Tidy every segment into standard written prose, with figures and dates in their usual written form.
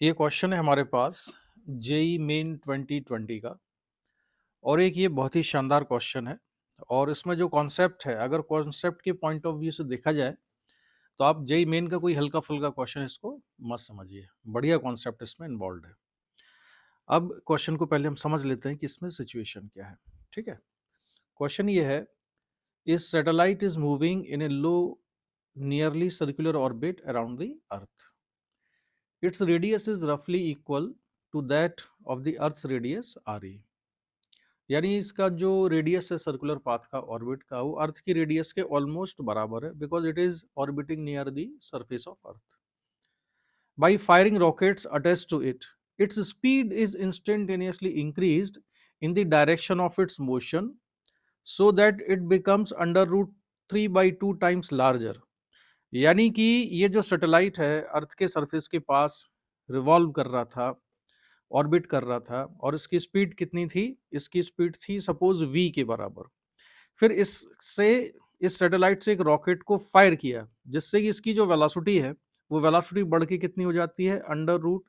ये क्वेश्चन है हमारे पास जेई मेन 2020 का। और एक ये बहुत ही शानदार क्वेश्चन है। और इसमें जो कॉन्सेप्ट है, अगर कॉन्सेप्ट के पॉइंट ऑफ व्यू से देखा जाए तो आप जेई मेन का कोई हल्का फुल्का क्वेश्चन इसको मत समझिए। बढ़िया कॉन्सेप्ट इसमें इन्वॉल्व है। अब क्वेश्चन को पहले हम समझ लेते हैं कि इसमें सिचुएशन क्या है। ठीक है। क्वेश्चन ये है, is satellite is moving in A low nearly circular orbit around the earth. Its radius is roughly equal to that of the Earth's radius RE। यानी इसका जो रेडियस है सर्कुलर पाथ का ऑर्बिट का, वो अर्थ की रेडियस के ऑलमोस्ट बराबर है, because it is orbiting near the surface of earth. By firing rockets attached to it, its speed is instantaneously increased in the direction of its motion so that it becomes under root 3 by 2 times larger। यानी कि ये जो satellite है अर्थ के surface के पास revolve कर रहा था, ऑर्बिट कर रहा था, और इसकी स्पीड कितनी थी? इसकी स्पीड थी सपोज v के बराबर। फिर इससे इस सैटेलाइट से एक रॉकेट को फायर किया, जिससे कि इसकी जो वेलोसिटी है वो वेलोसिटी बढ़ के कितनी हो जाती है? अंडर रूट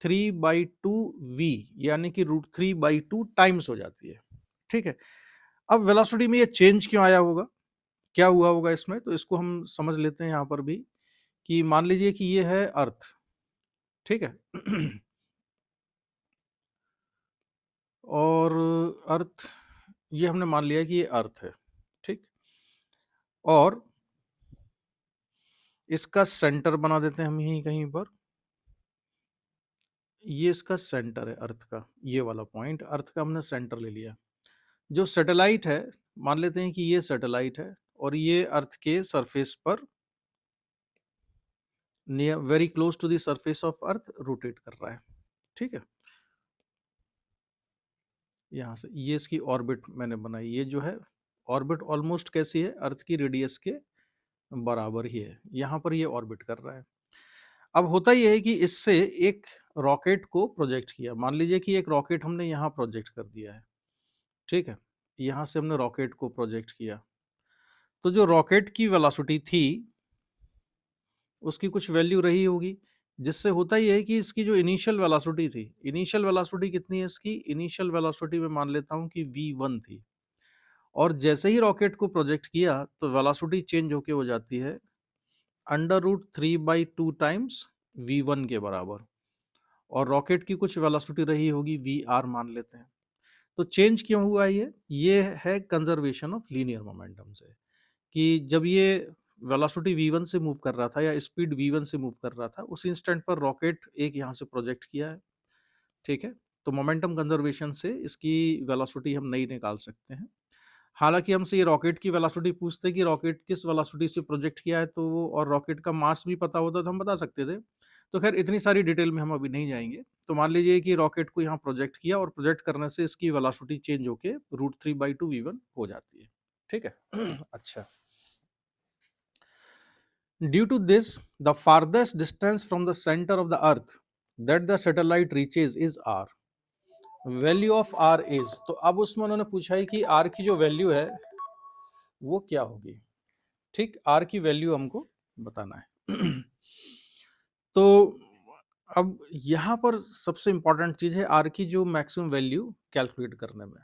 3/2 v, यानी कि √3/2 टाइम्स हो जाती है। ठीक है। अब वेलोसिटी में ये चेंज क्यों आया होगा, क्या हुआ होगा इसमें, तो इसको हम समझ लेते हैं यहाँ पर भी। कि मान लीजिए कि ये है अर्थ। ठीक है। और अर्थ, ये हमने मान लिया कि ये अर्थ है। ठीक। और इसका सेंटर बना देते हैं हम यहीं कहीं पर। ये इसका सेंटर है अर्थ का, ये वाला पॉइंट अर्थ का हमने सेंटर ले लिया। जो सैटेलाइट है, मान लेते हैं कि ये सैटेलाइट है और ये अर्थ के सरफेस पर near very close to the surface of earth rotate कर रहा है। ठीक है। यहाँ से ये इसकी ऑर्बिट मैंने बनाई। ये जो है ऑर्बिट ऑलमोस्ट कैसी है? अर्थ की रेडियस के बराबर ही है। यहाँ पर ये ऑर्बिट कर रहा है। अब होता यह है कि इससे एक रॉकेट को प्रोजेक्ट किया। मान लीजिए कि एक रॉकेट हमने यहाँ प्रोजेक्ट कर दिया है। ठीक है। यहाँ से हमने रॉकेट को प्रोजेक्ट किया, तो जो रॉकेट की वेलोसिटी थी उसकी कुछ वैल्यू रही होगी, जिससे होता यह है कि इसकी जो इनिशियल वेलोसिटी थी, इनिशियल वेलोसिटी कितनी है इसकी? इनिशियल वेलोसिटी में मान लेता हूँ कि v1 थी। और जैसे ही रॉकेट को प्रोजेक्ट किया तो वेलोसिटी चेंज होके हो जाती है अंडर रूट 3/2 टाइम्स v1 के बराबर। और रॉकेट की कुछ वेलोसिटी रही होगी vr मान लेते हैं। तो चेंज क्यों हुआ? ये है कंजर्वेशन ऑफ लीनियर मोमेंटम से। कि जब ये वेलोसिटी v1 से मूव कर रहा था या स्पीड v1 से मूव कर रहा था, उस इंस्टेंट पर रॉकेट एक यहाँ से प्रोजेक्ट किया है। ठीक है। तो मोमेंटम कंजर्वेशन से इसकी वेलोसिटी हम नहीं निकाल सकते हैं। हालांकि हमसे ये रॉकेट की वेलोसिटी पूछते कि रॉकेट किस वेलोसिटी से प्रोजेक्ट किया है, तो वो और रॉकेट का मास भी पता होता तो हम बता सकते थे। तो खैर इतनी सारी डिटेल में हम अभी नहीं जाएंगे। तो मान लीजिए कि रॉकेट को यहाँ प्रोजेक्ट किया और प्रोजेक्ट करने से इसकी वेलोसिटी चेंज होके √3/2v1 हो जाती है। ठीक है। अच्छा। Due to this, the farthest distance from the centre of the earth that the satellite reaches is r। Value of r is, तो अब उसमें उन्होंने पूछा है कि r की जो वैल्यू है वो क्या होगी। ठीक। आर की वैल्यू हमको बताना है। तो अब यहां पर सबसे इंपॉर्टेंट चीज है आर की जो मैक्सिमम वैल्यू कैलकुलेट करने में।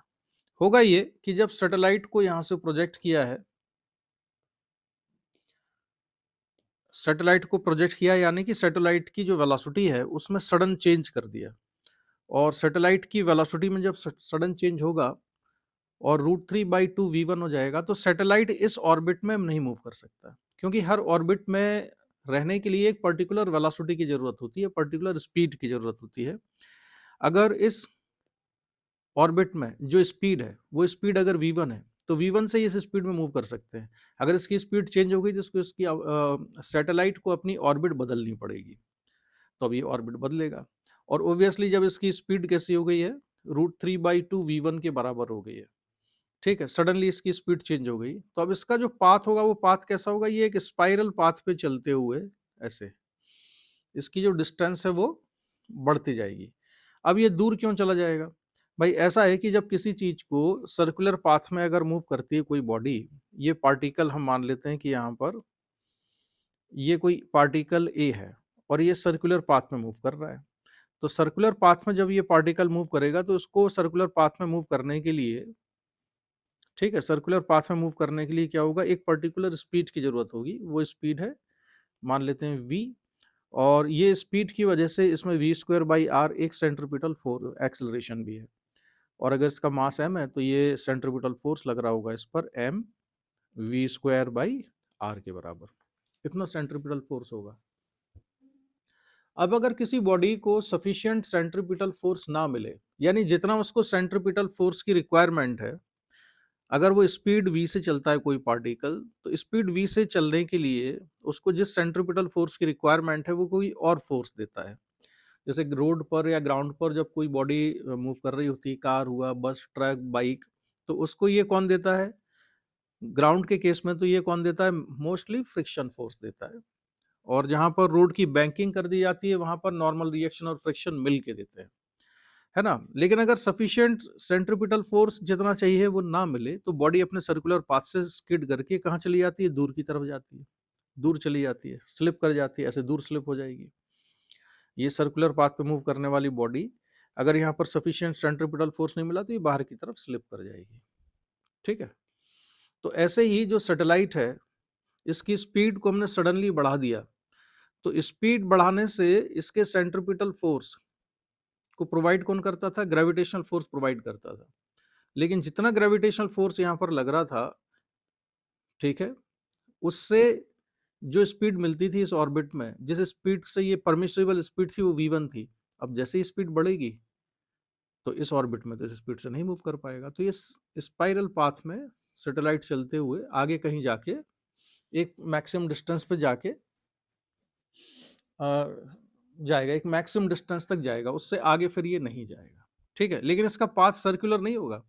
होगा ये कि जब सैटेलाइट को यहां से प्रोजेक्ट किया है, सैटेलाइट को प्रोजेक्ट किया यानी कि सैटेलाइट की जो वेलोसिटी है उसमें सडन चेंज कर दिया। और सैटेलाइट की वेलोसिटी में जब सडन चेंज होगा और √3/2v1 हो जाएगा, तो सैटेलाइट इस ऑर्बिट में नहीं मूव कर सकता, क्योंकि हर ऑर्बिट में रहने के लिए एक पर्टिकुलर वेलोसिटी की जरूरत होती है, पर्टिकुलर स्पीड की जरूरत होती है। अगर इस ऑर्बिट में जो स्पीड है वो स्पीड अगर v1 है, तो v1 से इस स्पीड में मूव कर सकते हैं। अगर इसकी स्पीड चेंज हो गई तो इसको इसकी सैटेलाइट को अपनी ऑर्बिट बदलनी पड़ेगी, तो अब ये ऑर्बिट बदलेगा। और ओब्वियसली जब इसकी स्पीड कैसी हो गई है, √3/2v1 के बराबर हो गई है। ठीक है। सडनली इसकी स्पीड चेंज हो गई, तो अब इसका जो पाथ होगा वो पाथ कैसा होगा? ये एक स्पाइरल पाथ पे चलते हुए ऐसे इसकी जो डिस्टेंस है वो बढ़ती जाएगी। अब ये दूर क्यों चला जाएगा? भाई ऐसा है कि जब किसी चीज को सर्कुलर पाथ में अगर मूव करती है कोई बॉडी, ये पार्टिकल हम मान लेते हैं कि यहाँ पर ये कोई पार्टिकल ए है और ये सर्कुलर पाथ में मूव कर रहा है। तो सर्कुलर पाथ में जब ये पार्टिकल मूव करेगा तो उसको सर्कुलर पाथ में मूव करने के लिए, ठीक है, सर्कुलर पाथ में मूव करने के लिए क्या होगा, एक पर्टिकुलर स्पीड की जरूरत होगी। वो स्पीड है, मान लेते हैं v, और ये स्पीड की वजह से इसमें वी स्क्वायर बाई आर एक सेंट्रीपिटल फोर्स एक्सेलरेशन भी है, और अगर इसका मास m है तो ये सेंट्रीपिटल फोर्स लग रहा होगा इस पर m V square by R के बराबर, इतना सेंट्रीपिटल फोर्स होगा। अब अगर किसी बॉडी को सफिशिएंट सेंट्रीपिटल फोर्स ना मिले, यानी जितना उसको सेंट्रीपिटल फोर्स की रिक्वायरमेंट है, अगर वो स्पीड v से चलता है कोई पार्टिकल, तो स्पीड v से चलने के लिए उसको जिस सेंट्रीपिटल फोर्स की रिक्वायरमेंट है वो कोई और फोर्स देता है। जैसे रोड पर या ग्राउंड पर जब कोई बॉडी मूव कर रही होती है, कार हुआ, बस, ट्रक, बाइक, तो उसको ये कौन देता है, ग्राउंड के केस में तो ये कौन देता है, मोस्टली फ्रिक्शन फोर्स देता है। और जहां पर रोड की बैंकिंग कर दी जाती है वहां पर नॉर्मल रिएक्शन और फ्रिक्शन मिल के देते हैं, है ना। लेकिन अगर सफिशिएंट सेंट्रीपिटल फोर्स जितना चाहिए वो ना मिले तो बॉडी अपने सर्कुलर पाथ से स्किड करके कहाँ चली जाती है, दूर की तरफ जाती है, दूर चली जाती है, स्लिप कर जाती है, ऐसे दूर स्लिप हो जाएगी। ये सर्कुलर पाथ पे मूव करने वाली बॉडी, अगर यहाँ पर सफिशिएंट सेंट्रीपिटल फोर्स नहीं मिला तो ये बाहर की तरफ स्लिप कर जाएगी, ठीक है। तो ऐसे ही जो सैटेलाइट है, इसकी स्पीड को हमने सडनली बढ़ा दिया, तो स्पीड बढ़ाने से इसके सेंट्रीपिटल फोर्स को प्रोवाइड कौन करता था, ग्रेविटेशनल फोर्स प्रोवाइड करता था। लेकिन जितना ग्रेविटेशनल फोर्स यहाँ पर लग रहा था, ठीक है, उससे जो स्पीड मिलती थी इस ऑर्बिट में, जिस स्पीड से ये परमिसिबल स्पीड थी वो v1 थी। अब जैसे ही स्पीड बढ़ेगी तो इस ऑर्बिट में तो इस स्पीड से नहीं मूव कर पाएगा, तो ये स्पाइरल पाथ में सैटेलाइट चलते हुए आगे कहीं जाके एक मैक्सिमम डिस्टेंस पे जाके जाएगा, एक मैक्सिमम डिस्टेंस तक जाएगा, उससे आगे फिर ये नहीं जाएगा, ठीक है। लेकिन इसका पाथ सर्कुलर नहीं होगा,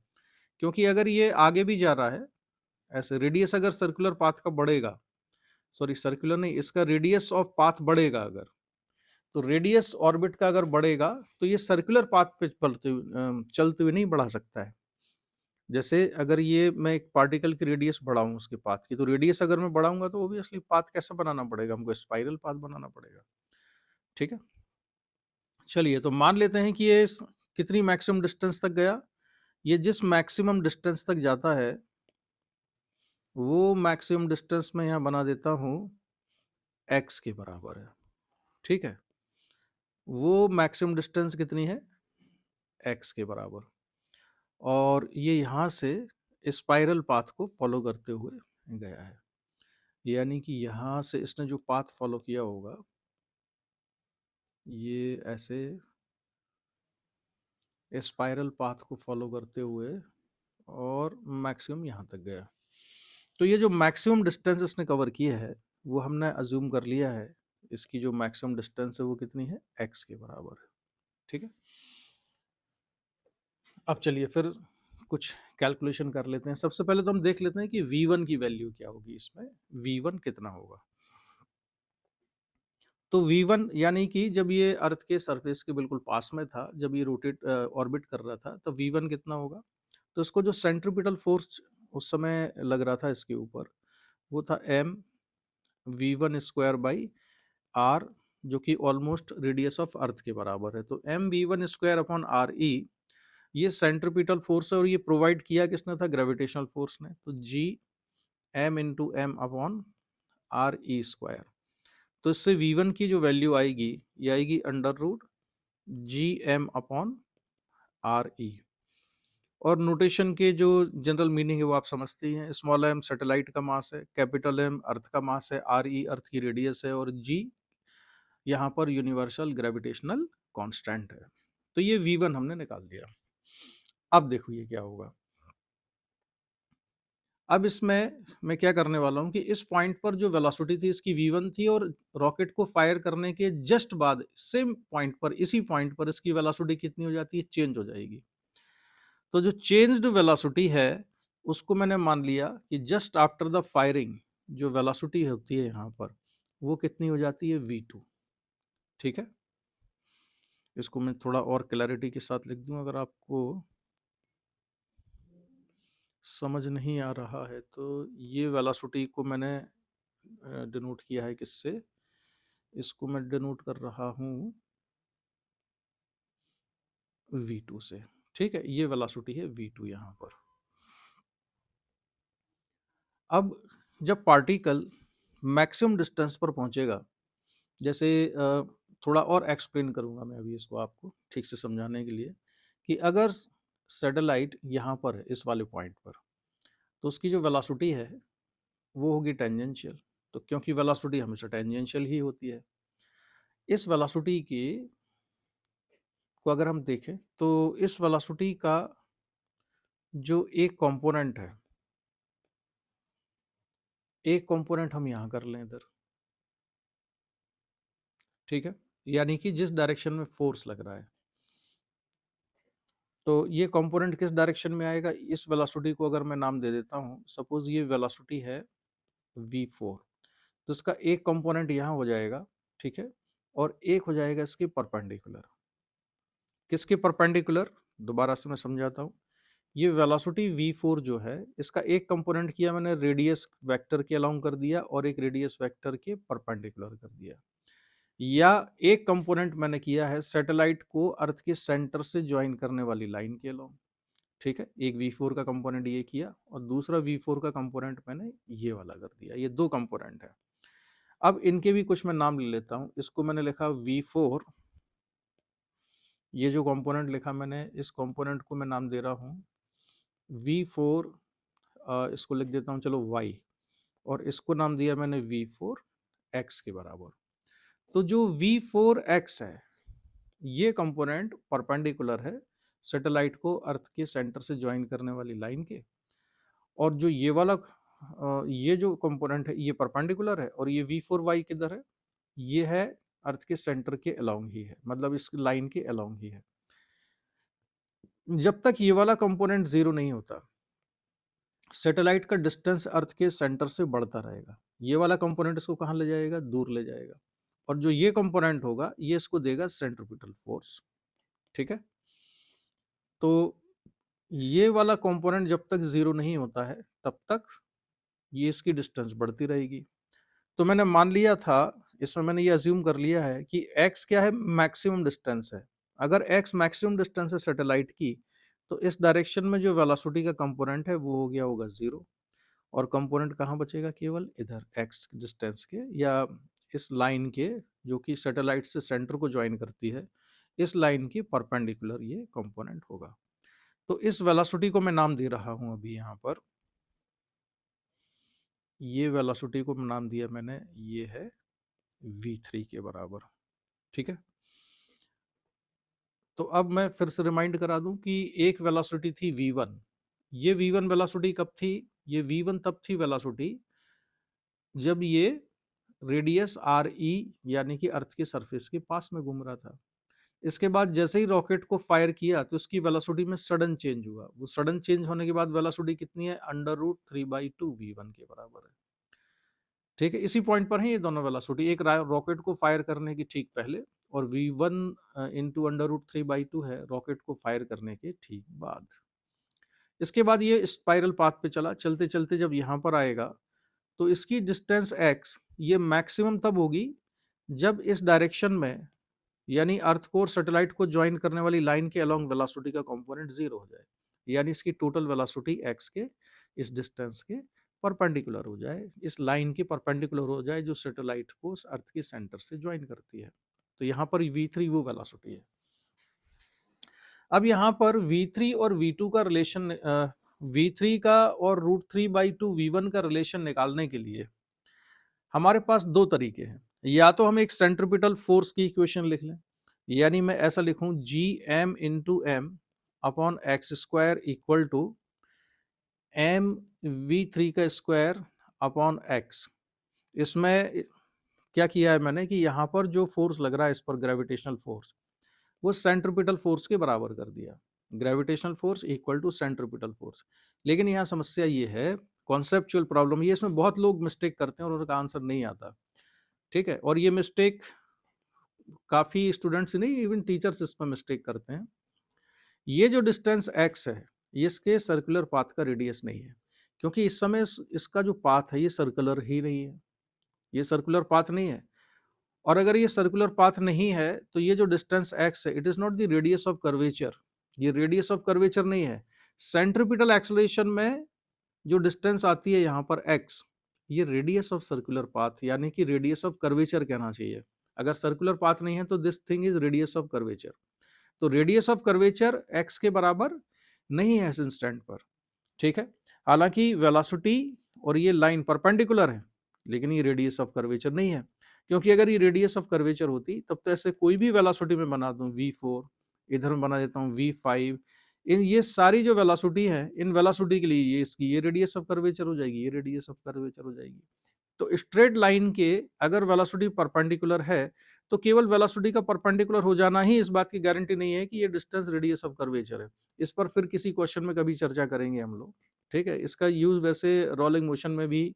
क्योंकि अगर ये आगे भी जा रहा है, ऐसे रेडियस अगर सर्कुलर पाथ का बढ़ेगा, सॉरी सर्कुलर नहीं, इसका रेडियस ऑफ पाथ बढ़ेगा अगर, तो रेडियस ऑर्बिट का अगर बढ़ेगा तो ये सर्कुलर पाथ पे चलते हुए नहीं बढ़ा सकता है। जैसे अगर ये मैं एक पार्टिकल की रेडियस बढ़ाऊं उसके पाथ की, तो रेडियस अगर मैं बढ़ाऊंगा तो ऑब्वियसली पाथ कैसा बनाना पड़ेगा, हमको स्पाइरल पाथ बनाना पड़ेगा, ठीक है। चलिए, तो मान लेते हैं कि ये कितनी मैक्सिमम डिस्टेंस तक गया, ये जिस मैक्सिमम डिस्टेंस तक जाता है वो मैक्सिमम डिस्टेंस में यहाँ बना देता हूँ x के बराबर है, ठीक है। वो मैक्सिमम डिस्टेंस कितनी है, x के बराबर, और ये यहाँ से स्पाइरल पाथ को फॉलो करते हुए गया है। यानी कि यहाँ से इसने जो पाथ फॉलो किया होगा, ये ऐसे स्पाइरल पाथ को फॉलो करते हुए और मैक्सिमम यहाँ तक गया। तो ये जो मैक्सिमम डिस्टेंस इसने कवर किया है वो हमने अज्यूम कर लिया है, इसकी जो मैक्सिमम डिस्टेंस है वो कितनी है, x के बराबर है, ठीक है। अब चलिए फिर कुछ कैलकुलेशन कर लेते हैं। सबसे पहले तो हम देख लेते हैं कि v1 की वैल्यू क्या होगी, इसमें v1 कितना होगा। तो v1 यानी कि जब ये अर्थ के सरफेस के बिल्कुल पास में था, जब ये रोटेट ऑर्बिट कर रहा था, तो v1 कितना होगा, तो इसको जो सेंट्रीपिटल फोर्स उस समय लग रहा था इसके ऊपर वो था m v1 square by are, जो कि ऑलमोस्ट रेडियस ऑफ अर्थ के बराबर है। तो M v1 square upon R E, ये सेंट्रीपिटल फोर्स है और ये प्रोवाइड किया किसने था, ग्रेविटेशनल फोर्स ने। तो g m into M upon R E square, तो इससे v1 की जो वैल्यू आएगी ये आएगी under root G M upon R E. और नोटेशन के जो जनरल मीनिंग है वो आप समझते ही हैं, स्मॉल एम सैटेलाइट का मास है, कैपिटल एम अर्थ का मास है, आर ई अर्थ की रेडियस है, और जी यहाँ पर यूनिवर्सल ग्रेविटेशनल कांस्टेंट है। तो ये v1 हमने निकाल दिया। अब देखो ये क्या होगा। अब इसमें मैं क्या करने वाला हूँ कि इस पॉइंट पर जो वेलोसिटी थी इसकी v1 थी, और रॉकेट को फायर करने के जस्ट बाद सेम पॉइंट पर, इसी पॉइंट पर इसकी वेलोसिटी कितनी हो जाती है, चेंज हो जाएगी। तो जो चेंज्ड वेलोसिटी है उसको मैंने मान लिया कि जस्ट आफ्टर द फायरिंग जो वेलोसिटी होती है यहाँ पर वो कितनी हो जाती है, v2, ठीक है। इसको मैं थोड़ा और क्लैरिटी के साथ लिख दूं, अगर आपको समझ नहीं आ रहा है तो ये वेलोसिटी को मैंने डिनोट किया है किससे, इसको मैं डिनोट कर रहा हूँ v2 से। ठीक है, ये वेलोसिटी है v2 यहाँ पर। अब जब पार्टिकल मैक्सिमम डिस्टेंस पर पहुंचेगा, जैसे थोड़ा और एक्सप्लेन करूंगा मैं अभी इसको आपको ठीक से समझाने के लिए, कि अगर सैटेलाइट यहाँ पर है इस वाले पॉइंट पर, तो उसकी जो वेलोसिटी है वो होगी टेंजेंशियल। तो क्योंकि वेलोसिटी हमेशा टेंजेंशियल ही होती है, इस वेलोसिटी की को अगर हम देखें तो इस वेलोसिटी का जो एक कंपोनेंट है, एक कंपोनेंट हम यहाँ कर लें इधर, ठीक है, यानी कि जिस डायरेक्शन में फोर्स लग रहा है, तो ये कंपोनेंट किस डायरेक्शन में आएगा, इस वेलोसिटी को अगर मैं नाम दे देता हूँ, सपोज ये वेलोसिटी है v4, तो इसका एक कंपोनेंट यहाँ हो जाएगा, ठीक है, और एक हो जाएगा इसके परपेंडिकुलर। किसके परपेंडिकुलर, दोबारा से मैं समझाता हूँ। ये वेलोसिटी v4 जो है, इसका एक कंपोनेंट किया मैंने रेडियस वेक्टर के अलोंग कर दिया और एक रेडियस वेक्टर के परपेंडिकुलर कर दिया, या एक कंपोनेंट मैंने किया है सैटेलाइट को अर्थ के सेंटर से ज्वाइन करने वाली लाइन के अलोंग। ठीक है, एक v4 का कंपोनेंट ये किया और दूसरा v4 का कंपोनेंट मैंने ये वाला कर दिया। ये दो कंपोनेंट है। अब इनके भी कुछ मैं नाम ले लेता हूं। इसको मैंने लिखा v4, ये जो कंपोनेंट लिखा मैंने, इस कंपोनेंट को मैं नाम दे रहा हूं v4, इसको लिख देता हूं चलो y, और इसको नाम दिया मैंने v4x के बराबर। तो जो v4x है, ये कंपोनेंट परपेंडिकुलर है सैटेलाइट को अर्थ के सेंटर से ज्वाइन करने वाली लाइन के, और जो ये वाला ये जो कंपोनेंट है ये परपेंडिकुलर है, और ये v4y किधर है, ये है अर्थ के सेंटर के अलोंग ही है, मतलब इस लाइन के अलोंग ही है। जब तक ये वाला कंपोनेंट जीरो नहीं होता, सैटेलाइट का डिस्टेंस अर्थ के सेंटर से बढ़ता रहेगा। ये वाला कंपोनेंट इसको कहाँ ले जाएगा, दूर ले जाएगा, और जो ये कंपोनेंट होगा ये इसको देगा सेंट्रीपिटल फोर्स। ठीक है, तो ये वाला कंपोनेंट जब तक जीरो नहीं होता है तब तक ये इसकी डिस्टेंस बढ़ती रहेगी। तो मैंने मान लिया था, इसमें मैंने ये अज्यूम कर लिया है कि x क्या है, मैक्सिमम डिस्टेंस है। अगर x मैक्सिमम डिस्टेंस है सैटेलाइट की, तो इस डायरेक्शन में जो वेलोसिटी का कंपोनेंट है वो हो गया होगा जीरो, और कंपोनेंट कहाँ बचेगा, केवल इधर x डिस्टेंस के, या इस लाइन के जो कि सैटेलाइट से सेंटर को ज्वाइन करती है, इस लाइन के परपेंडिकुलर ये कंपोनेंट होगा। तो इस वेलोसिटी को मैं नाम दे रहा हूं अभी यहाँ पर, ये वेलोसिटी को नाम दिया मैंने, ये है v3 के बराबर। ठीक है, तो अब मैं फिर से रिमाइंड करा दूं कि एक वेलोसिटी थी v1। ये v1 वेलोसिटी कब थी, ये v1 तब थी वेलोसिटी जब ये रेडियस आर ई यानी कि अर्थ के सरफेस के पास में घूम रहा था। इसके बाद जैसे ही रॉकेट को फायर किया तो उसकी वेलोसिटी में सडन चेंज हुआ। वो सडन चेंज होने के बाद वेलोसिटी कितनी है, √3/2 v1 के बराबर है। ठीक है, इसी पॉइंट पर है ये दोनों वेलोसिटी, एक रॉकेट को फायर करने की ठीक पहले, और v1 इंटू √3/2 है रॉकेट को फायर करने के ठीक बाद। इसके बाद ये स्पाइरल पाथ पे चला, चलते चलते जब यहाँ पर आएगा तो इसकी डिस्टेंस x ये मैक्सिमम तब होगी जब इस डायरेक्शन में, यानी अर्थ को और सैटेलाइट को ज्वाइन करने वाली लाइन के अलोंग वेलोसिटी का कंपोनेंट जीरो हो जाए, यानी इसकी टोटल वेलोसिटी x के इस डिस्टेंस के परपेंडिकुलर हो जाए, इस लाइन के परपेंडिकुलर हो जाए जो सैटेलाइट को अर्थ के सेंटर से ज्वाइन करती है। तो यहाँ पर v3 वो वेलोसिटी है। अब यहाँ पर v3 और v2 का रिलेशन, v3 का और √3/2 v1 का रिलेशन निकालने के लिए हमारे पास दो तरीके हैं। या तो हम एक सेंट्रीपिटल फोर्स की इक्वेशन लिख लें, यानी मैं ऐसा लिखूं Gm/m/x² इक्वल टू mv3 का स्क्वायर अपॉन x। इसमें क्या किया है मैंने कि यहाँ पर जो फोर्स लग रहा है इस पर ग्रेविटेशनल फोर्स, वो सेंट्रीपिटल फोर्स के बराबर कर दिया। Gravitational force equal to centripetal force. लेकिन यहाँ समस्या ये है, कॉन्सेप्चुअल प्रॉब्लम ये, इसमें बहुत लोग मिस्टेक करते हैं और उनका आंसर नहीं आता। ठीक है, और ये मिस्टेक काफी स्टूडेंट्स नहीं, इवन टीचर्स इसमें मिस्टेक करते हैं। ये जो डिस्टेंस x है, ये इसके सर्कुलर पाथ का रेडियस नहीं है, क्योंकि इस समय इसका जो पाथ है ये सर्कुलर ही नहीं है, ये सर्कुलर पाथ नहीं है। और अगर ये सर्कुलर पाथ नहीं है तो ये जो डिस्टेंस x है, it is not the radius of curvature, ये रेडियस ऑफ कर्वेचर नहीं है। सेंट्रीपिटल एक्सेलरेशन में जो डिस्टेंस आती है यहाँ पर x, ये रेडियस ऑफ सर्कुलर पाथ यानी कि रेडियस ऑफ कर्वेचर कहना चाहिए। अगर सर्कुलर पाथ नहीं है तो this thing is radius of curvature. तो रेडियस ऑफ कर्वेचर x के बराबर नहीं है इस इंस्टेंट पर, ठीक है। हालांकि वेलोसिटी और ये लाइन परपेंडिकुलर है, लेकिन ये रेडियस ऑफ कर्वेचर नहीं है, क्योंकि अगर ये रेडियस ऑफ कर्वेचर होती तब तो ऐसे कोई भी वेलोसिटी में बना दूं v4, इधर में बना देता हूँ v5, इन ये सारी जो वेलोसिटी है, इन वेलोसिटी के लिए ये इसकी ये रेडियस ऑफ कर्वेचर हो जाएगी, ये रेडियस ऑफ कर्वेचर हो जाएगी। तो स्ट्रेट लाइन के अगर वेलोसिटी परपेंडिकुलर है तो केवल वेलोसिटी का परपेंडिकुलर हो जाना ही इस बात की गारंटी नहीं है कि ये डिस्टेंस रेडियस ऑफ कर्वेचर है। इस पर फिर किसी क्वेश्चन में कभी चर्चा करेंगे हम लोग, ठीक है। इसका यूज वैसे रोलिंग मोशन में भी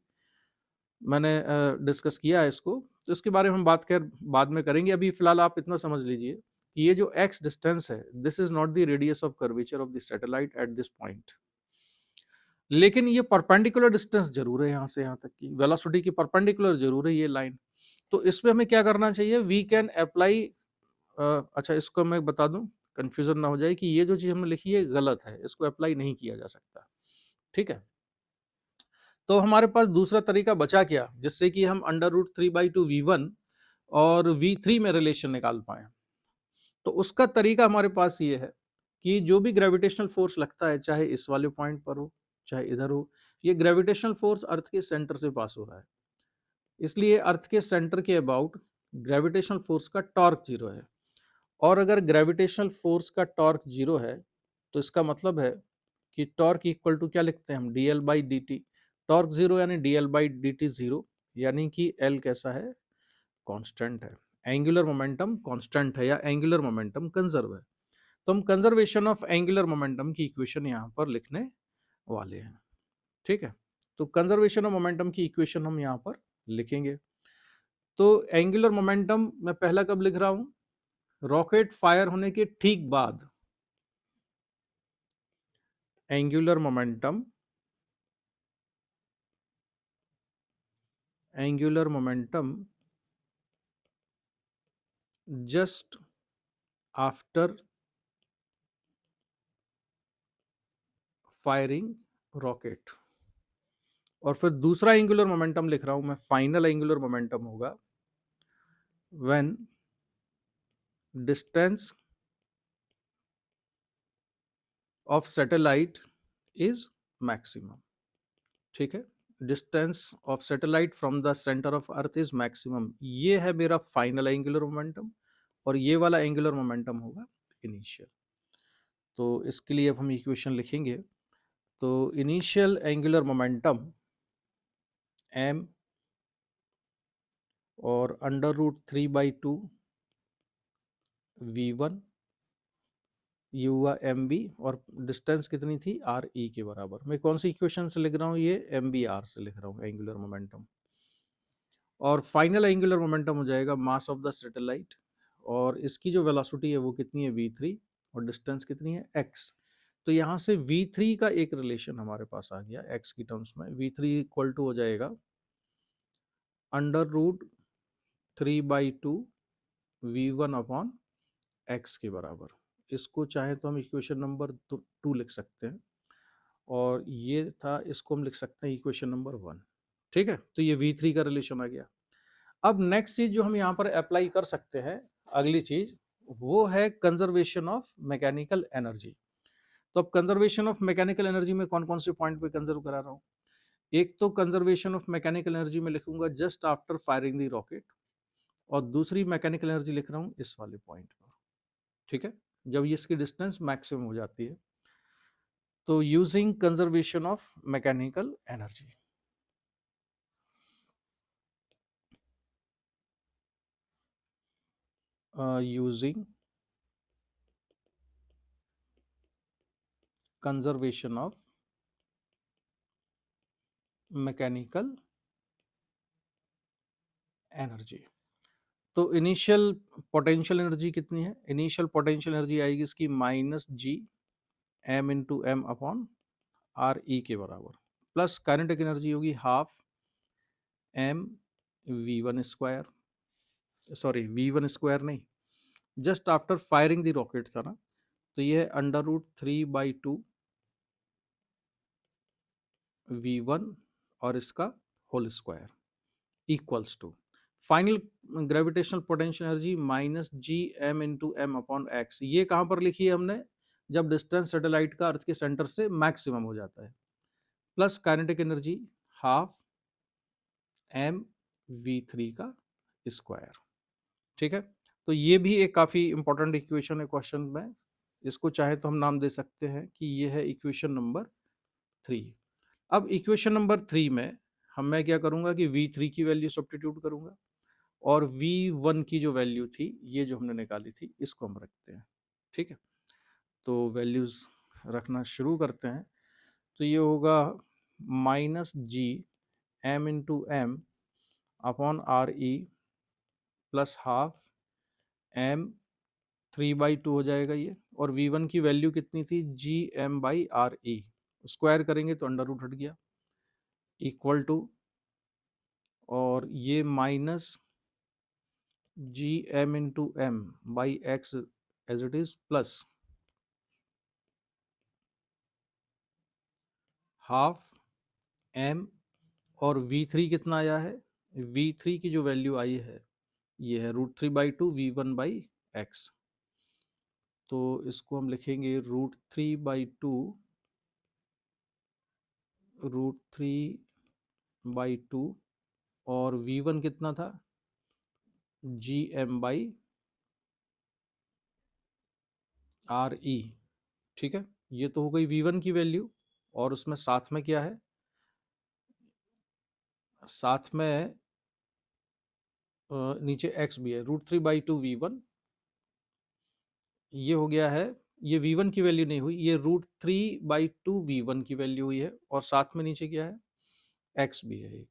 मैंने डिस्कस किया है इसको, तो इसके बारे में हम बाद में करेंगे। अभी फिलहाल आप इतना समझ लीजिए कि ये जो x डिस्टेंस है, this is not the radius of curvature of the satellite at this point, लेकिन ये परपेंडिकुलर डिस्टेंस जरूर है यहाँ से यहाँ तक की वेलोसिटी की परपेंडिकुलर जरूर है ये लाइन। तो इसमें हमें क्या करना चाहिए, वी कैन अप्लाई, अच्छा इसको मैं बता दूं, कंफ्यूजन ना हो जाए कि ये जो चीज हमने लिखी है गलत है, इसको अप्लाई नहीं किया जा सकता, ठीक है। तो हमारे पास दूसरा तरीका बचा क्या, जिससे कि हम √3/2 v1 और v3 में रिलेशन निकाल पाए। तो उसका तरीका हमारे पास ये है कि जो भी ग्रेविटेशनल फोर्स लगता है, चाहे इस वाले पॉइंट पर हो चाहे इधर हो, ये ग्रेविटेशनल फोर्स अर्थ के सेंटर से पास हो रहा है, इसलिए अर्थ के सेंटर के अबाउट ग्रेविटेशनल फोर्स का टॉर्क जीरो है। और अगर ग्रेविटेशनल फोर्स का टॉर्क जीरो है तो इसका मतलब है कि टॉर्क इक्वल टू क्या लिखते हैं हम, dl/dt। टॉर्क जीरो यानी dl/dt जीरो, यानी कि एल कैसा है, कांस्टेंट है। एंगुलर मोमेंटम कांस्टेंट है या एंगुलर मोमेंटम कंजर्व है। तो हम कंजर्वेशन ऑफ एंगुलर मोमेंटम की इक्वेशन यहाँ पर लिखने वाले हैं, ठीक है। तो कंजर्वेशन ऑफ मोमेंटम की इक्वेशन हम यहाँ पर लिखेंगे। तो एंगुलर मोमेंटम मैं पहला कब लिख रहा हूं, रॉकेट फायर होने के ठीक बाद angular momentum, angular momentum just after firing rocket. और फिर दूसरा एंगुलर मोमेंटम लिख रहा हूं मैं, फाइनल एंगुलर मोमेंटम होगा when distance of satellite is maximum, ठीक है। Distance of satellite from the centre of earth is maximum, ये है मेरा फाइनल एंगुलर मोमेंटम, और ये वाला एंगुलर मोमेंटम होगा इनिशियल। तो इसके लिए अब हम इक्वेशन लिखेंगे। तो इनिशियल एंगुलर मोमेंटम m और √3/2 v1, ये हुआ एम बी, और डिस्टेंस कितनी थी आर ई के बराबर। मैं कौन सी इक्वेशन से लिख रहा हूँ, ये एम बी आर से लिख रहा हूँ एंगुलर मोमेंटम। और फाइनल एंगुलर मोमेंटम हो जाएगा मास ऑफ द सैटेलाइट, और इसकी जो वेलोसिटी है वो कितनी है v3, और डिस्टेंस कितनी है x। तो यहाँ से v3 का एक रिलेशन हमारे पास आ गया x की टर्म्स में, v3 इक्वल टू हो जाएगा √3/2 v1 अपॉन x के बराबर। इसको चाहे तो हम इक्वेशन नंबर 2 लिख सकते हैं, और ये था, इसको हम लिख सकते हैं इक्वेशन नंबर 1, ठीक है। तो ये v3 का रिलेशन आ गया। अब नेक्स्ट चीज जो हम यहाँ पर अप्लाई कर सकते हैं, अगली चीज, वो है कंजर्वेशन ऑफ मैकेनिकल एनर्जी। तो अब कंजर्वेशन ऑफ मैकेनिकल एनर्जी में कौन कौन से पॉइंट पे कंजर्व करा रहा हूँ। एक तो कंजर्वेशन ऑफ मैकेनिकल एनर्जी में लिखूंगा just after firing the rocket, और दूसरी मैकेनिकल एनर्जी लिख रहा हूँ इस वाले पॉइंट पर, ठीक है, जब ये इसकी डिस्टेंस मैक्सिमम हो जाती है। तो using conservation of mechanical energy, using conservation of mechanical energy. तो इनिशियल पोटेंशियल एनर्जी कितनी है, इनिशियल पोटेंशियल एनर्जी आएगी इसकी -g m/m/r/e के बराबर, प्लस काइनेटिक एनर्जी होगी 12 m v1 square sorry V1 square नहीं, just after firing the rocket था ना, तो ये है √3/2 V1 और इसका whole square equals to final gravitational potential energy -Gm×m/x। ये कहाँ पर लिखी है हमने? जब डिस्टेंस सैटेलाइट का अर्थ के सेंटर से मैक्सिमम हो जाता है, plus kinetic energy half mv3 का स्क्वायर। ठीक है, तो ये भी एक काफी इंपॉर्टेंट इक्वेशन है क्वेश्चन में। इसको चाहे तो हम नाम दे सकते हैं कि ये है इक्वेशन नंबर 3। अब इक्वेशन नंबर 3 में मैं क्या करूंगा कि V3 की वैल्यू सब्स्टिट्यूट करूंगा और V1 की जो वैल्यू थी, ये जो हमने निकाली थी, इसको हम रखते हैं। ठीक है, तो वैल्यूज रखना शुरू करते हैं। तो ये होगा -Gm×m/r/e प्लस हाफ m3/2 हो जाएगा ये। और V1 की वैल्यू कितनी थी? Gm/r/e, स्क्वायर करेंगे तो अंडर रूट हट गया, इक्वल टू, और ये minus Gm×m/x as it is plus half m, और V3 कितना आया है? V3 की जो वैल्यू आई है ये है √3/2 V1/x। तो इसको हम लिखेंगे √3/2 √3/2, और V1 कितना था? Gm/re। ठीक है, ये तो हो गई V1 की वैल्यू। और उसमें साथ में क्या है? साथ में नीचे x भी है, √3/2 V1। ये हो गया है, ये V1 की वैल्यू नहीं हुई, ये √3/2 V1 की वैल्यू हुई है, और साथ में नीचे क्या है? x भी है एक,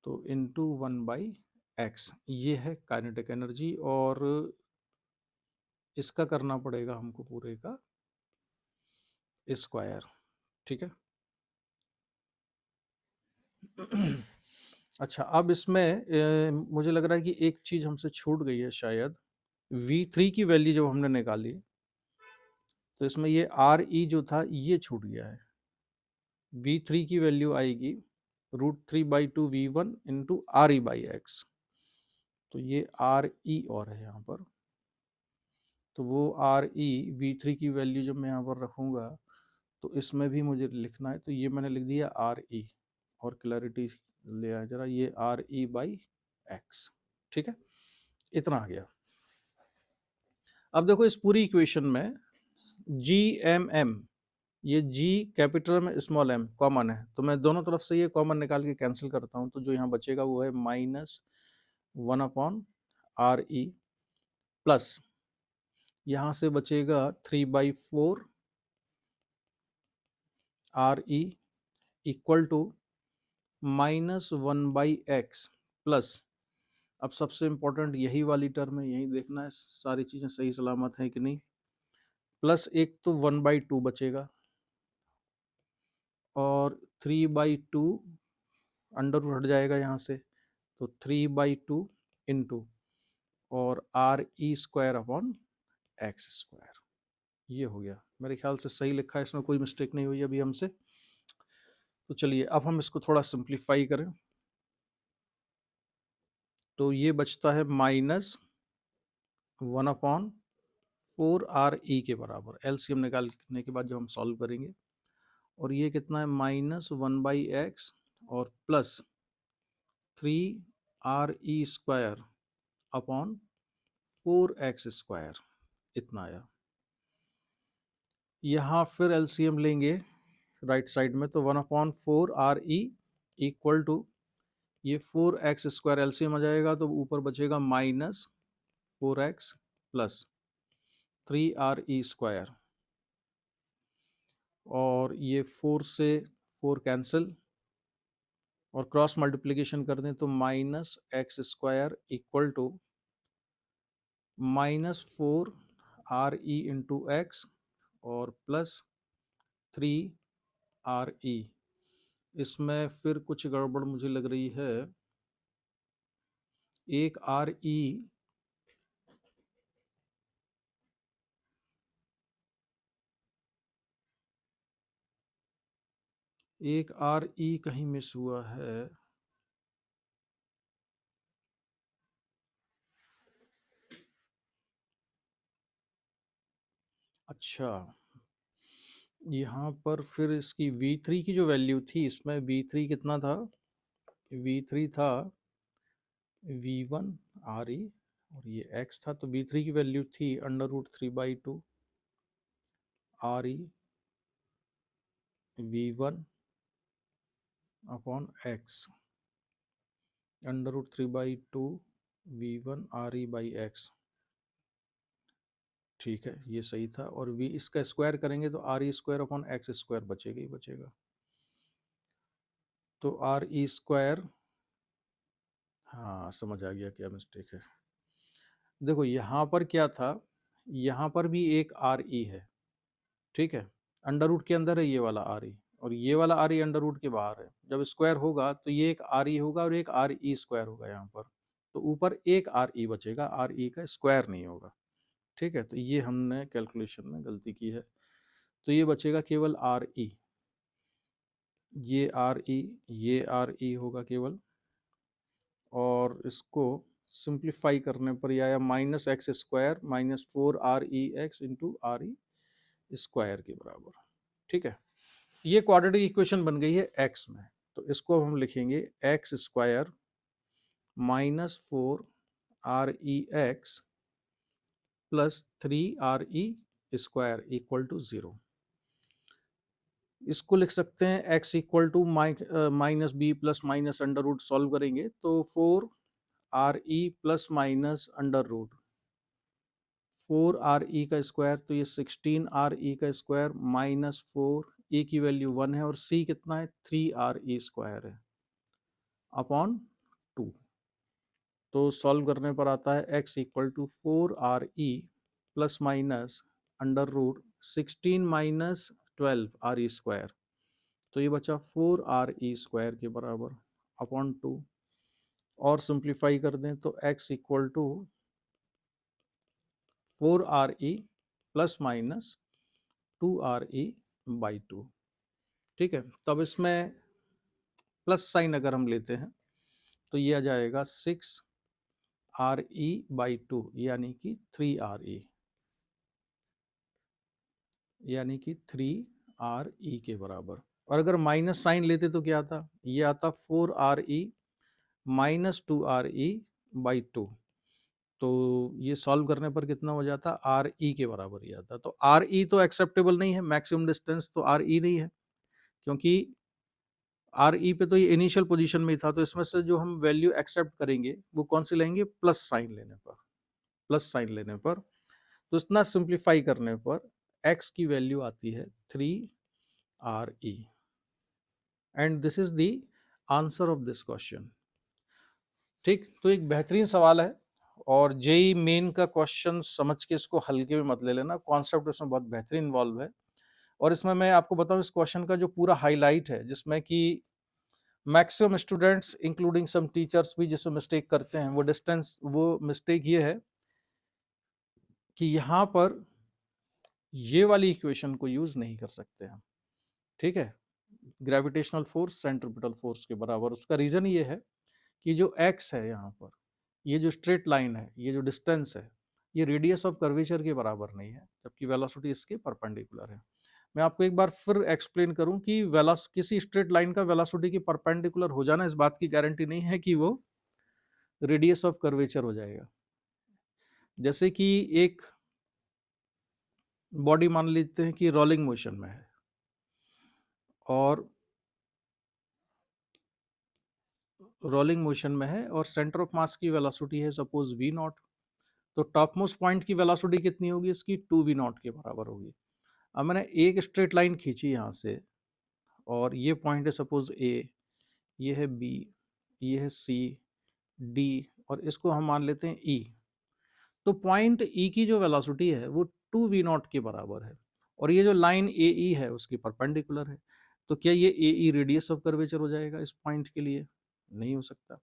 तो इंटू 1/x। ये है काइनेटिक एनर्जी, और इसका करना पड़ेगा हमको पूरे का स्क्वायर। ठीक है। अच्छा, अब इसमें मुझे लग रहा है कि एक चीज हमसे छूट गई है शायद। V3 की वैल्यू जब हमने निकाली, तो इसमें ये RE जो था ये छूट गया है। V3 की वैल्यू आएगी √3/2 V1 इंटू RE/x। तो ये RE और है यहाँ पर, तो वो RE V3 की वैल्यू जब मैं यहाँ पर रखूँगा, तो इसमें भी मुझे लिखना है, तो ये मैंने लिख दिया RE। और क्लैरिटी ले आए जरा, ये RE/x। ठीक है, इतना आ गया। अब देखो इस पूरी इक्वेशन में GMM, ये G कैपिटल में स्मॉल m कॉमन है, तो मैं दोनों तरफ से ये कॉमन निकाल के कैंसिल करता हूँ, तो जो यहाँ बचेगा वो है -1/RE प्लस यहाँ से बचेगा 3/4 RE equal to -1/x plus, अब सबसे इंपॉर्टेंट यही वाली टर्म है, यही देखना है सारी चीजें सही सलामत हैं कि नहीं। प्लस एक तो 1/2 बचेगा, और 3/2 अंडर रूट हट जाएगा यहाँ से, तो 3/2 इंटू और RE² / x²। ये हो गया, मेरे ख्याल से सही लिखा है, इसमें कोई मिस्टेक नहीं हुई अभी हमसे। तो चलिए अब हम इसको थोड़ा सिंप्लीफाई करें, तो ये बचता है -1/4RE के बराबर, LCM निकालने के बाद जो हम सॉल्व करेंगे। और ये कितना है? -1/x और प्लस 3RE² / 4x², इतना आया। यहाँ फिर LCM लेंगे राइट साइड में, तो 1/4RE इक्वल टू ये 4x² LCM आ जाएगा, तो ऊपर बचेगा -4x प्लस 3RE², और ये 4 से 4 कैंसिल, और क्रॉस मल्टीप्लीकेशन कर दें तो -x² इक्वल टू -4RE/x और प्लस 3RE। इसमें फिर कुछ गड़बड़ मुझे लग रही है, एक आर ई कहीं मिस हुआ है। अच्छा, यहाँ पर फिर इसकी V3 की जो वैल्यू थी, इसमें V3 कितना था? V3 था V1 आर ई, और ये x था, तो V3 की वैल्यू थी √3/2 R E V1 upon x, √3/2 V1 R E by x. ठीक है, ये सही था। और v इसका स्क्वायर करेंगे तो are E square upon x square बचेगा ही बचेगा। तो आर ई स्क्वायर, हाँ समझ आ गया क्या मिस्टेक है। देखो यहाँ पर क्या था, यहाँ पर भी एक आर ई है, ठीक है, अंडर रूट के अंदर है ये वाला आर ई, और ये वाला आर ई अंडर रूट के बाहर है। जब स्क्वायर होगा तो ये एक आर ई होगा और एक आर ई स्क्वायर होगा यहाँ पर, तो ऊपर एक आर ई बचेगा, आर ई का स्क्वायर नहीं होगा। ठीक है, तो ये हमने कैलकुलेशन में गलती की है। तो ये बचेगा केवल आर ई, ये आर ई, ये आर ई होगा केवल, और इसको सिंप्लीफाई करने पर ये आया -x² -4REX into are E square के बराबर। ठीक है, ये क्वाड्रेटिक इक्वेशन बन गई है x में, तो इसको हम लिखेंगे x² -4REX plus 3RE² equal to 0। इसको लिख सकते हैं x equal to -b plus minus under root, solve करेंगे तो 4RE plus minus under root 4RE का स्क्वायर, तो ये 16RE का स्क्वायर माइनस 4, E की वैल्यू 1 है और C कितना है 3RE स्क्वायर है अपॉन 2। तो सॉल्व करने पर आता है x equal to 4RE plus minus under root 16 minus 12RE square, तो ये बचा 4RE स्क्वायर के बराबर अपॉन 2। और सिंप्लीफाई कर दें तो x equal to 4RE plus minus 2RE/2। ठीक है, तब इसमें प्लस साइन अगर हम लेते हैं तो ये आ जाएगा 6RE/2 यानी कि 3RE, यानी कि 3RE के बराबर। और अगर माइनस साइन लेते तो क्या आता, ये आता 4RE माइनस 2RE/2। तो ये सॉल्व करने पर कितना हो जाता, आर ई के बराबर ही आता। तो आर ई तो एक्सेप्टेबल नहीं है, मैक्सिमम डिस्टेंस तो आर ई नहीं है, क्योंकि आर ई पे तो ये इनिशियल पोजीशन में ही था। तो इसमें से जो हम वैल्यू एक्सेप्ट करेंगे वो कौन सी लेंगे, प्लस साइन लेने पर, प्लस साइन लेने पर। तो इतना सिंप्लीफाई करने पर एक्स की वैल्यू आती है 3RE, and this is the answer of this question. ठीक, तो एक बेहतरीन सवाल है, और जेई मेन का क्वेश्चन समझ के इसको हल्के में मत ले लेना, कॉन्सेप्ट इसमें बहुत बेहतरीन इन्वॉल्व है। और इसमें मैं आपको बताऊं, इस क्वेश्चन का जो पूरा हाईलाइट है, जिसमें कि maximum students including some teachers भी जिसमें मिस्टेक करते हैं, वो मिस्टेक ये है कि यहाँ पर ये वाली इक्वेशन को यूज नहीं कर सकते हम। ठीक है, ग्रेविटेशनल फोर्स सेंट्रीपिटल फोर्स के बराबर। उसका रीजन ये है कि जो एक्स है यहाँ पर, ये जो स्ट्रेट लाइन है, ये जो डिस्टेंस है, ये रेडियस ऑफ कर्वेचर के बराबर नहीं है, जबकि वेलोसिटी इसके परपेंडिकुलर है। मैं आपको एक बार फिर एक्सप्लेन करूं कि किसी स्ट्रेट लाइन का वेलोसिटी की परपेंडिकुलर हो जाना, इस बात की गारंटी नहीं है कि वो रेडियस ऑफ कर्वेचर हो जाएगा। जैसे कि एक बॉडी मान लेते हैं कि रोलिंग मोशन में है, और रोलिंग मोशन में है और सेंटर ऑफ मास की वेलोसिटी है सपोज v0, तो टॉप मोस्ट पॉइंट की वेलोसिटी कितनी होगी इसकी, 2v0 के बराबर होगी। अब मैंने एक स्ट्रेट लाइन खींची यहाँ से, और ये पॉइंट है सपोज ए, ये है बी, ये है सी, डी, और इसको हम मान लेते हैं ई। तो पॉइंट ई की जो वेलोसिटी है वो 2v0 के बराबर है, और ये जो लाइन ए ई है उसकी परपेंडिकुलर है। तो क्या ये ए ई रेडियस ऑफ कर्वेचर हो जाएगा इस पॉइंट के लिए? नहीं हो सकता।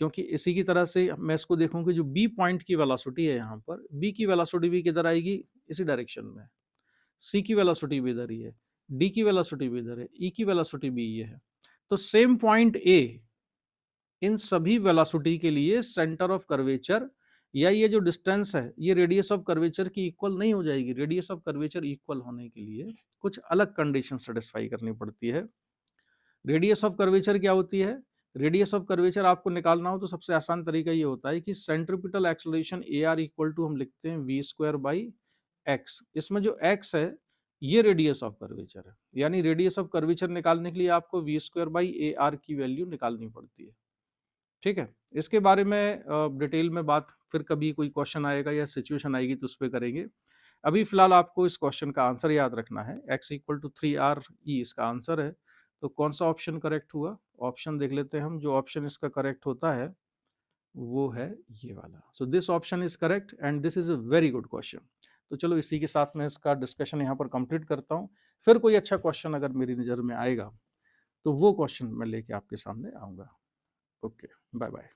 क्योंकि इसी की तरह से मैं इसको देखूं कि जो बी पॉइंट की वेलोसिटी है यहाँ पर, बी की वेलोसिटी भी किधर आएगी, इसी डायरेक्शन में। सी की वेलोसिटी भी इधर ही है, डी की वेलोसिटी भी इधर है, ई की वेलोसिटी भी ये है। तो सेम पॉइंट ए, इन सभी वेलोसिटी के लिए सेंटर ऑफ कर्वेचर या ये जो डिस्टेंस है ये रेडियस ऑफ कर्वेचर की इक्वल नहीं हो जाएगी। रेडियस ऑफ कर्वेचर इक्वल होने के लिए कुछ अलग कंडीशन सेटिस्फाई करनी पड़ती है। रेडियस ऑफ कर्वेचर क्या होती है? रेडियस ऑफ कर्वेचर आपको निकालना हो तो सबसे आसान तरीका ये होता है कि centripetal acceleration A R equal to हम लिखते हैं वी स्क्वायर बाई एक्स। इसमें जो एक्स है ये रेडियस ऑफ कर्वेचर है, यानी रेडियस ऑफ कर्वेचर निकालने के लिए आपको V square by A R की वैल्यू निकालनी पड़ती है। ठीक है, इसके बारे में डिटेल में बात फिर कभी कोई क्वेश्चन आएगा या सिचुएशन आएगी तो उस पर करेंगे। अभी फिलहाल आपको इस क्वेश्चन का आंसर याद रखना है, x इक्वल टू 3r/e इसका आंसर है। तो कौन सा ऑप्शन करेक्ट हुआ? ऑप्शन देख लेते हैं हम। जो ऑप्शन इसका करेक्ट होता है वो है ये वाला। So this option is correct and this is a very good question. तो चलो इसी के साथ मैं इसका डिस्कशन यहाँ पर कंप्लीट करता हूँ। फिर कोई अच्छा क्वेश्चन अगर मेरी नज़र में आएगा तो वो क्वेश्चन मैं लेके आपके सामने आऊँगा। Okay, bye bye.